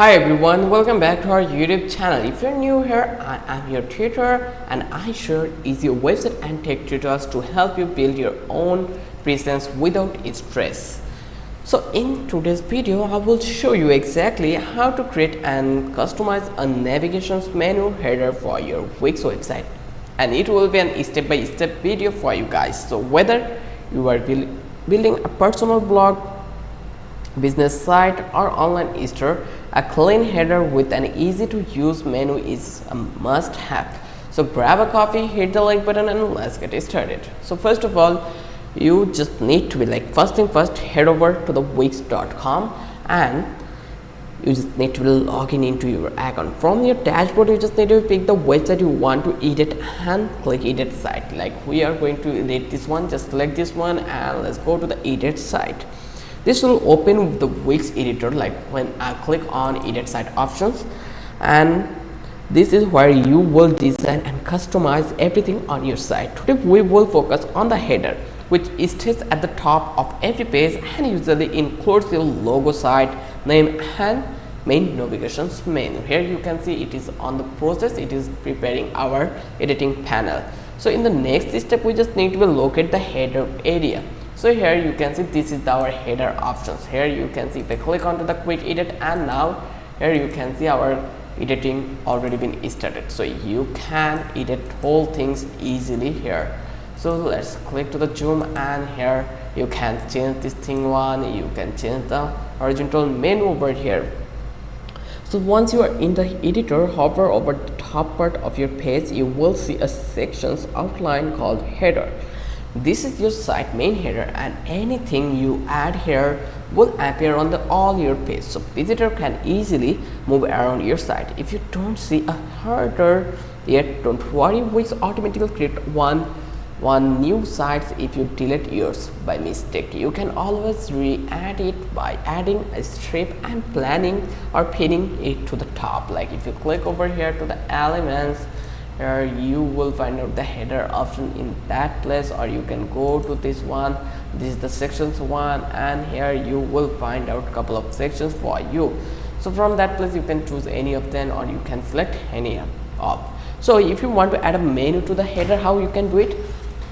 Hi everyone, welcome back to our YouTube channel. If you're new here, I am your tutor and I share easy website and tech tutorials to help you build your own presence without stress. So in today's video, I will show you exactly how to create and customize a navigation menu header for your Wix website. And it will be a step-by-step video for you guys. So whether you are building a personal blog, business site or online store, a clean header with an easy to use menu is a must have. So grab a coffee, hit the like button and let's get started. So first of all, you just need to be first thing first, head over to the wix.com and you just need to log into your account. From your dashboard, you just need to pick the website you want to edit and click edit site. Like we are going to edit this one, just select this one and let's go to the edit site. This will open with the Wix editor, like when I click on edit site options, and this is where you will design and customize everything on your site. Today we will focus on the header, which stays at the top of every page and usually includes your logo, site name and main navigation menu. Here you can see it is on the process, it is preparing our editing panel. So in the next step, we just need to locate the header area. So here you can see this is our header options. Here you can see if I click onto the quick edit, and now here you can see our editing already been started. So you can edit whole things easily here. So let's click to the zoom, and here you can change this thing one, you can change the horizontal menu over here. So once you are in the editor, hover over the top part of your page, you will see a sections outline called header. This is your site main header, and anything you add here will appear on all your page, so visitor can easily move around your site. If you don't see a header yet, don't worry, Wix automatically create one new site if you delete yours by mistake. You can always re-add it by adding a strip and planning or pinning it to the top. Like if you click over here to the elements, here you will find out the header option in that place, or you can go to this one, this is the sections one, and here you will find out a couple of sections for you. So from that place you can choose any of them, or you can select any of. So if you want to add a menu to the header, how you can do it?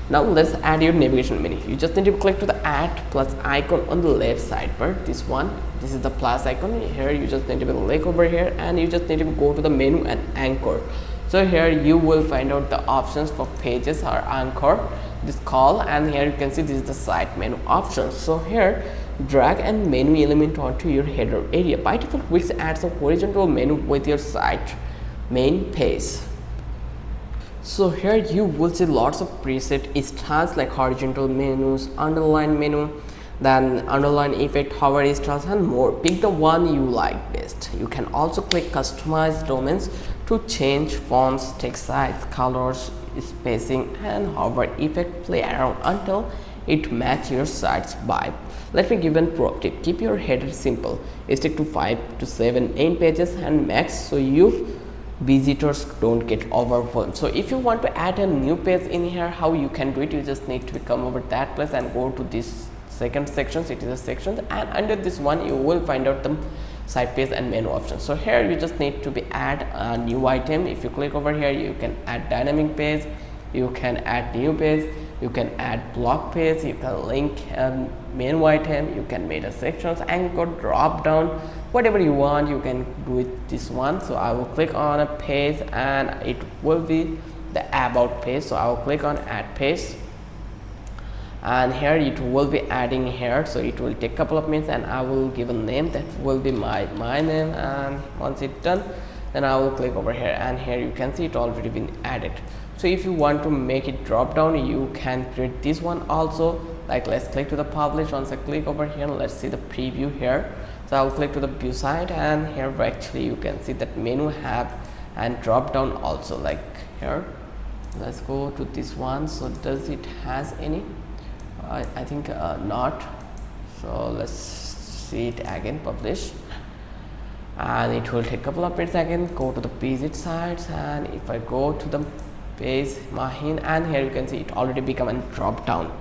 Now let's add your navigation menu. You just need to click to the add plus icon on the left side part, this one, this is the plus icon. Here you just need to click over here and you just need to go to the menu and anchor. So here you will find out the options for pages or anchor, this call, and here you can see this is the site menu options. So here drag and menu element onto your header area. By default, Wix adds a horizontal menu with your site main page. So here you will see lots of preset styles like horizontal menus, underline menu, then underline effect, hover styles and more. Pick the one you like best. You can also click customize domains to change fonts, text size, colors, spacing and hover effect. Play around until it matches your site's vibe. Let me give a pro tip. Keep your header simple. Stick to 5 to 7 main pages and max, so you visitors don't get overwhelmed. So if you want to add a new page in here, how you can do it? You just need to come over that place and go to this second sections, it is a section, and under this one you will find out the site page and menu options. So here you just need to add a new item. If you click over here, you can add dynamic page, you can add new page, you can add block page, you can link menu item, you can make a sections, anchor, drop down, whatever you want you can do it this one. So I will click on a page and it will be the about page, so I will click on add page, and here it will be adding here. So it will take a couple of minutes and I will give a name that will be my name, and once it's done then I will click over here and here you can see it already been added. So if you want to make it drop down, you can create this one also. Like let's click to the publish. Once I click over here, let's see the preview here. So I will click to the view site and here actually you can see that menu have and drop down also. Like here let's go to this one. So does it has any? I think not. So let's see it again, publish, and it will take a couple of minutes again. Go to the visit sites, and if I go to the page Mahin, and here you can see it already become a drop down.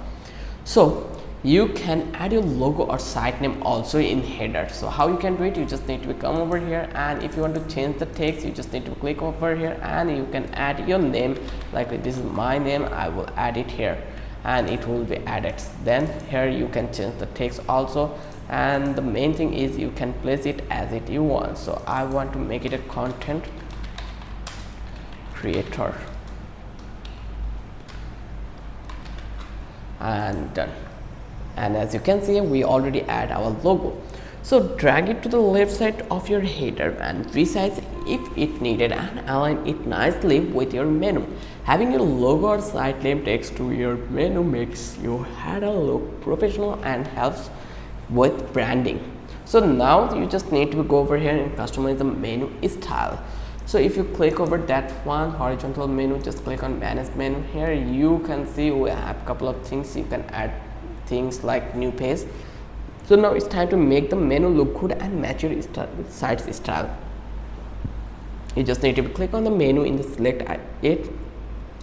So you can add your logo or site name also in header. So how you can do it, you just need to come over here, and if you want to change the text, you just need to click over here and you can add your name. Like this is my name, I will add it here and it will be added. Then here you can change the text also, and the main thing is you can place it as it you want. So I want to make it a content creator and done. And as you can see, we already add our logo. So drag it to the left side of your header and resize if it needed and align it nicely with your menu. Having your logo or site name text to your menu makes your header look professional and helps with branding. So now you just need to go over here and customize the menu style. So if you click over that one horizontal menu, just click on manage menu. Here you can see we have a couple of things. You can add things like new page. So now it's time to make the menu look good and match your site's style. You just need to click on the menu in the select it.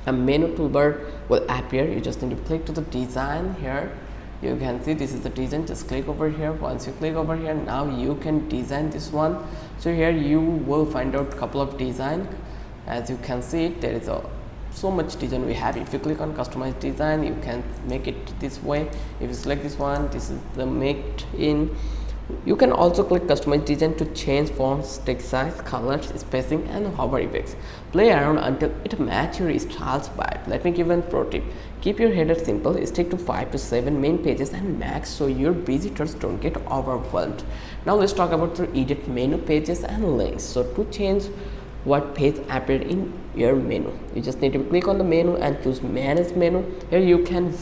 A menu toolbar will appear. You just need to click to the design. Here you can see this is the design. Just click over here. Once you click over here, now you can design this one. So here you will find out a couple of design. As you can see, there is so much design we have. If you click on customize design, you can make it this way. If you select this one, this is the make in. You can also click customize design to change fonts, text size, colors, spacing and hover effects. Play around until it matches your style's vibe. Let me give a pro tip. Keep your header simple, stick to 5 to 7 main pages and max so your visitors don't get overwhelmed. Now let's talk about the edit menu pages and links. So to change what page appeared in your menu, you just need to click on the menu and choose manage menu. Here you can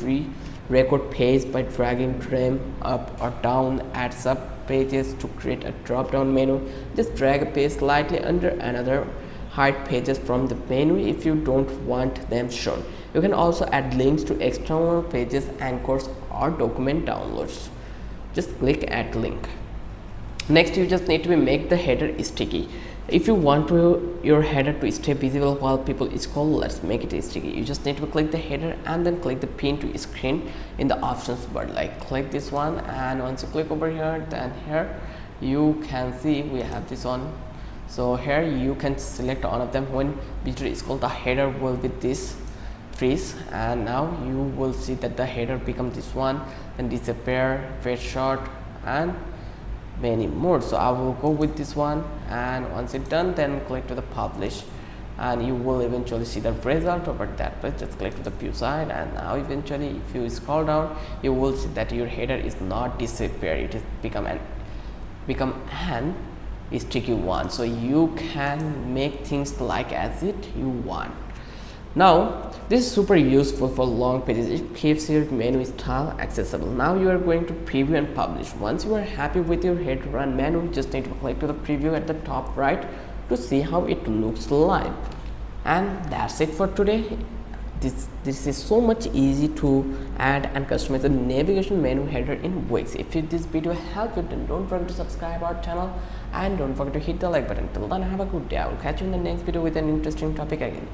record page by dragging them up or down, add sub pages to create a drop down menu. Just drag a page slightly under another, hide pages from the menu if you don't want them shown. You can also add links to external pages, anchors or document downloads. Just click add link. Next you just need to make the header sticky. If you want your header to stay visible while people scroll, let's make it sticky. You just need to click the header and then click the pin to screen in the options bar. Like click this one, and once you click over here, then here you can see we have this on. So here you can select one of them. When visitor scroll, the header will be this freeze, and now you will see that the header become this one, then disappear, fade short and many more. So I will go with this one, and once it's done, then click to the publish and you will eventually see the result over that. But just click to the view side, and now eventually if you scroll down, you will see that your header is not disappear, it is become an sticky one. So you can make things like as it you want. Now this is super useful for long pages. It keeps your menu style accessible. Now you are going to preview and publish. Once you are happy with your header and menu, just need to click to the preview at the top right to see how it looks live. And that's it for today. This is so much easy to add and customize a navigation menu header in Wix. If this video helped you, then don't forget to subscribe our channel and don't forget to hit the like button. Till then, have a good day. I will catch you in the next video with an interesting topic again.